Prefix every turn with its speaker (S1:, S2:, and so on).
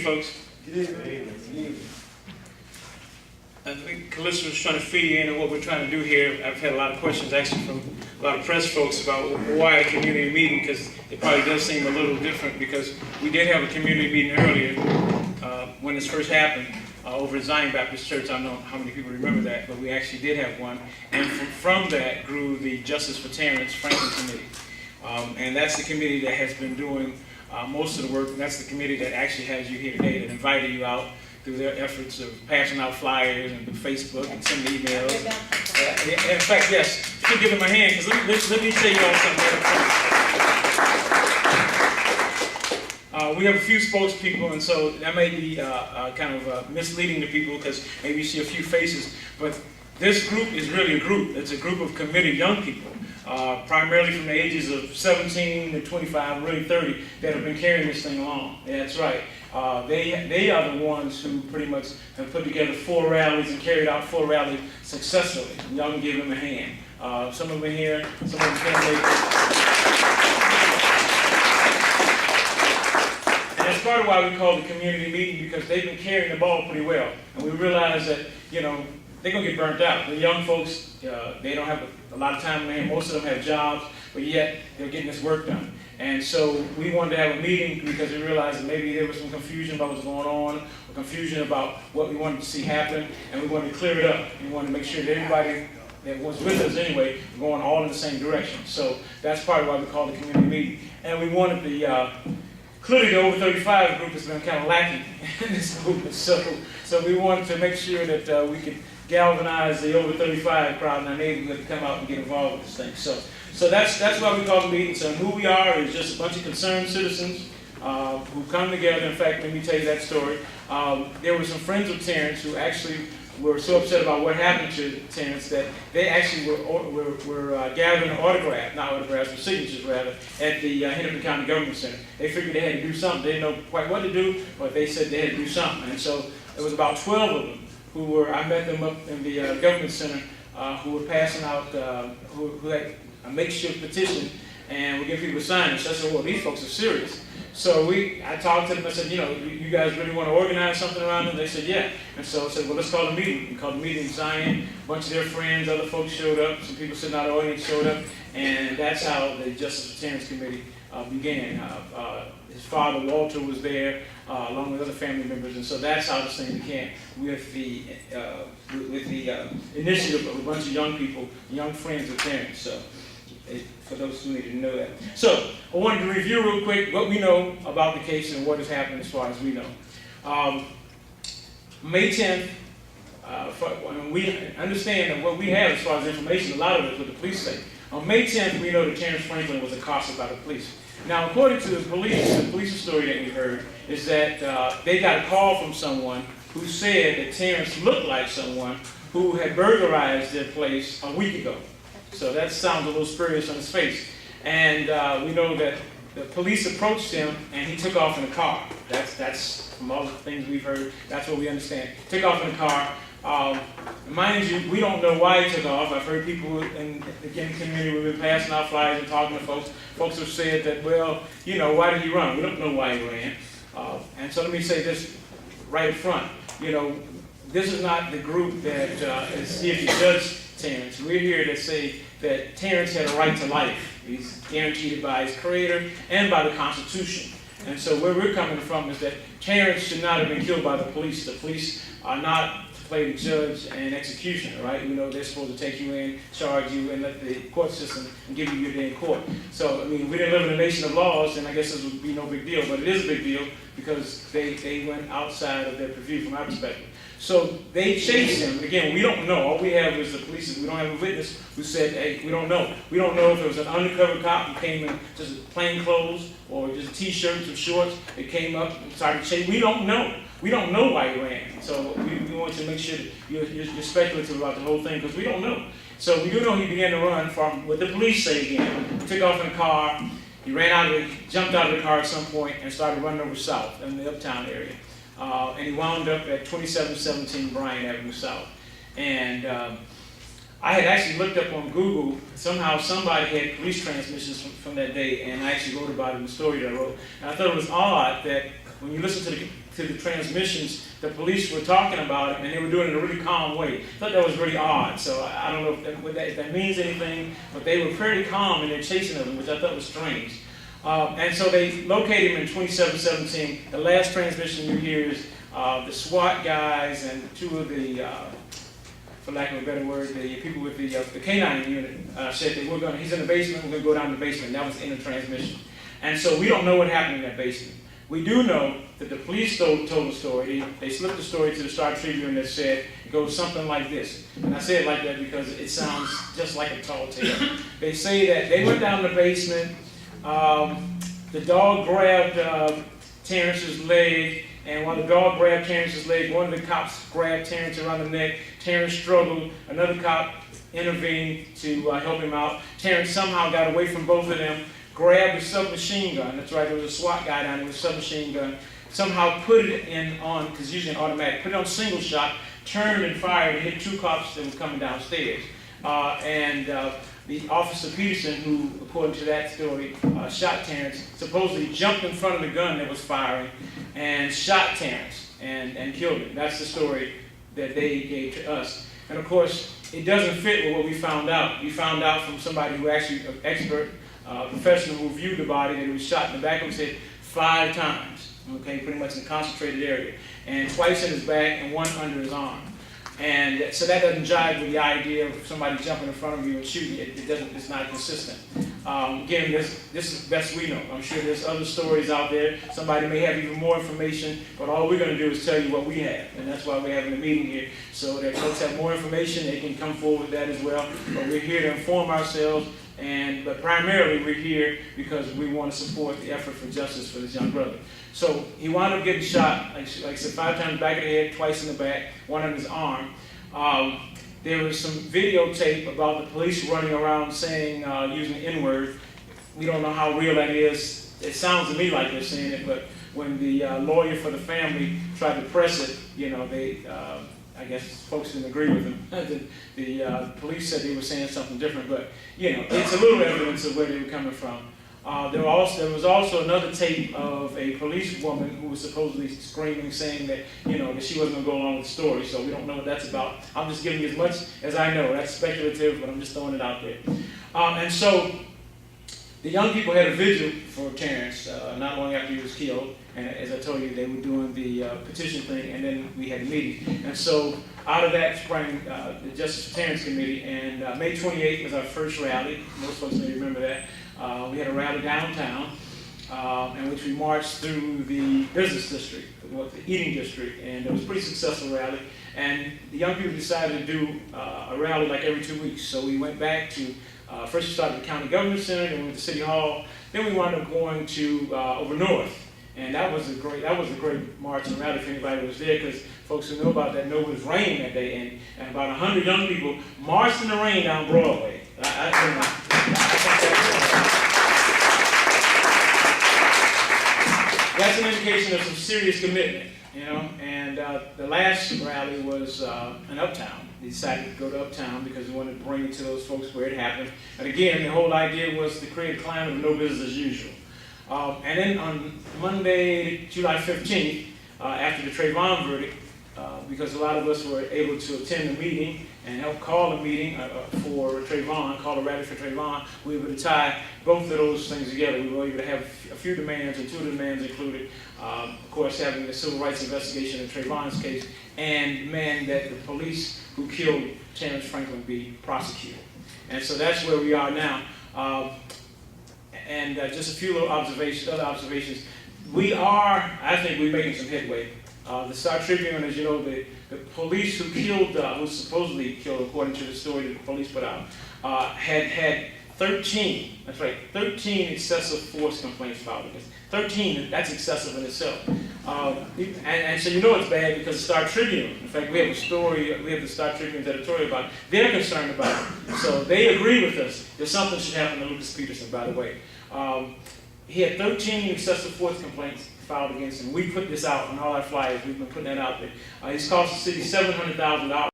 S1: folks.
S2: Good evening.
S1: I think Calista was trying to feed in on what we're trying to do here. I've had a lot of questions actually from a lot of press folks about why a community meeting, because it probably does seem a little different, because we did have a community meeting earlier when this first happened over at Zion Baptist Church. I don't know how many people remember that, but we actually did have one. And from that grew the Justice for Terrance Franklin Committee. And that's the committee that has been doing most of the work, and that's the committee that actually has you here today, that invited you out through their efforts of passing out flyers and Facebook and sending emails. In fact, yes, you can give them a hand, because let me tell you all something. We have a few spokespeople, and so that may be kind of misleading to people, because maybe you see a few faces, but this group is really a group. It's a group of committed young people, primarily from the ages of 17 to 25, really 30, that have been carrying this thing along. Yeah, that's right. They are the ones who pretty much have put together 4 rallies and carried out 4 rallies successfully. And y'all can give them a hand. Some of them are here, some of them can't make it. And that's part of why we call it the community meeting, because they've been carrying the ball pretty well. And we realize that, you know, they're going to get burnt out. The young folks, they don't have a lot of time in their hand. Most of them have jobs, but yet they're getting this work done. And so we wanted to have a meeting because we realized that maybe there was some confusion about what's going on, or confusion about what we wanted to see happen, and we wanted to clear it up. We wanted to make sure that everybody that was with us anyway were going all in the same direction. So that's part of why we call it the community meeting. And we wanted the, clearly the over 35 group has been kind of lacking in this movement. So we wanted to make sure that we could galvanize the over 35 crowd in our neighborhood to come out and get involved with this thing. So that's why we call the meeting. So who we are is just a bunch of concerned citizens who come together. In fact, let me tell you that story. There were some friends of Terrance who actually were so upset about what happened to Terrance that they actually were gathering not autographs, but signatures rather, at the Hennepin County Government Center. They figured they had to do something. They didn't know quite what to do, but they said they had to do something. And so it was about 12 of them I met them up in the government center, who were passing out, who had a makeshift petition, and we're getting people to sign it. So I said, well, these folks are serious. So I talked to them. I said, you know, you guys really want to organize something around them? They said, yeah. And so I said, well, let's call a meeting. We called the meeting in Zion. A bunch of their friends, other folks showed up. Some people sitting out of the audience showed up. And that's how the Justice for Terrance Committee began. His father, Walter, was there, along with other family members. And so that's how this thing began, with the initiative of a bunch of young people, young friends of Terrance. So, for those who need to know that. So, I wanted to review real quick what we know about the case and what has happened as far as we know. May 10th, we understand that what we have as far as information, a lot of it is what the police say. On May 10th, we know that Terrance Franklin was accosted by the police. Now, according to the police story that we heard is that they got a call from someone who said that Terrance looked like someone who had burglarized their place a week ago. So that sounds a little spurious on his face. And we know that the police approached him and he took off in a car. That's from all the things we've heard, that's what we understand. Took off in a car. Mind you, we don't know why he took off. I've heard people in the community, we've been passing out flyers and talking to folks. Folks have said that, well, you know, why did he run? We don't know why he ran. And so let me say this right up front. You know, this is not the group that is here to judge Terrance. We're here to say that Terrance had a right to life. He's guaranteed by his Creator and by the Constitution. And so where we're coming from is that Terrance should not have been killed by the police. The police are not to play the judge and executioner, right? You know, they're supposed to take you in, charge you, and let the court system and give you your day in court. So, I mean, we didn't live in a nation of laws, and I guess this would be no big deal, but it is a big deal because they went outside of their purview from our perspective. So they chased him. And again, we don't know. All we have is the police. We don't have a witness who said, hey, we don't know. We don't know if it was an undercover cop who came in just plain clothes or just T-shirts or shorts. They came up and started chasing. We don't know. We don't know why he ran. So we want to make sure that you're speculative about the whole thing because we don't know. So we do know he began to run from what the police say again. He took off in a car. He jumped out of the car at some point and started running over south in the uptown area. And he wound up at 2717 Bryan Avenue South. And I had actually looked up on Google. Somehow somebody had police transmissions from that day, and I actually wrote about it in the story that I wrote. And I thought it was odd that when you listen to the to the transmissions, the police were talking about him, and they were doing it in a really calm way. I thought that was really odd. So I don't know if that means anything, but they were pretty calm in their chasing of him, which I thought was strange. And so they located him in 2717. The last transmission you hear is the SWAT guys and two of the, for lack of a better word, the people with the K9 unit said that he's in the basement, we're going to go down to the basement. That was in the transmission. And so we don't know what happened in that basement. We do know that the police told the story. They slipped the story to the Star Tribune that said it goes something like this. And I say it like that because it sounds just like a tall tale. They say that they went down the basement, the dog grabbed Terrance's leg, and while the dog grabbed Terrance's leg, one of the cops grabbed Terrance around the neck. Terrance struggled. Another cop intervened to help him out. Terrance somehow got away from both of them, grabbed a submachine gun. That's right, there was a SWAT guy down there with a submachine gun. Somehow put it on, because usually an automatic, put it on single shot, turned and fired and hit two cops that were coming downstairs. The Officer Peterson, who, according to that story, shot Terrance, supposedly jumped in front of the gun that was firing and shot Terrance and killed him. That's the story that they gave to us. And of course, it doesn't fit with what we found out. We found out from somebody who actually, an expert, professional who viewed the body, that he was shot in the back of his head 5 times, okay, pretty much in a concentrated area, and twice in his back and one under his arm. And so that doesn't jive with the idea of somebody jumping in front of you and shooting. It's not consistent. Again, this is best we know. I'm sure there's other stories out there. Somebody may have even more information, but all we're going to do is tell you what we have. And that's why we're having a meeting here, so that folks have more information. They can come forward with that as well. But we're here to inform ourselves, but primarily we're here because we want to support the effort for justice for this young brother. So he wound up getting shot, like I said, 5 times back of the head, twice in the back, one on his arm. There was some videotape about the police running around saying, using the N-word. We don't know how real that is. It sounds to me like they're saying it, but when the lawyer for the family tried to press it, I guess folks didn't agree with him. The police said they were saying something different, but it's a little evidence of where they were coming from. There was also another tape of a police woman who was supposedly screaming, saying that that she wasn't going to go along with the story. So we don't know what that's about. I'm just giving you as much as I know. That's speculative, but I'm just throwing it out there. And so the young people had a vigil for Terrance not long after he was killed. And as I told you, they were doing the petition thing, and then we had a meeting. And so out of that sprang the Justice for Terrance Committee, and May 28th was our first rally. Most folks may remember that. We had a rally downtown in which we marched through the business district, the eating district, and it was a pretty successful rally. And the young people decided to do a rally like every 2 weeks. So we went back to, first we started at the county government center, then we went to City Hall, then we wound up going to over north. And that was a great march and rally if anybody was there, because folks who know about that know it was raining that day, and about 100 young people marched in the rain down Broadway. That's an indication of some serious commitment, And the last rally was in Uptown. They decided to go to Uptown because we wanted to bring it to those folks where it happened. And again, the whole idea was to create a climate of no business as usual. And then on Monday, July 15th, after the Trayvon verdict, because a lot of us were able to attend the meeting and help call a meeting for Trayvon, call a rally for Trayvon, we were able to tie both of those things together. We were able to have a few demands, and 2 of the demands included, of course, having the civil rights investigation in Trayvon's case, and demand that the police who killed Terrance Franklin be prosecuted. And so that's where we are now. And just a few little other observations. I think we're making some headway. The Star Tribune, as you know, the police who supposedly killed, according to the story that the police put out, had 13, that's right, 13 excessive force complaints filed against. 13, that's excessive in itself. And so it's bad because the Star Tribune, in fact, we have the Star Tribune's editorial about it. They're concerned about it. So they agree with us that something should happen to Lucas Peterson, by the way. He had 13 excessive force complaints filed against him. We put this out on all our flyers. We've been putting that out there. He's cost the city $700,000.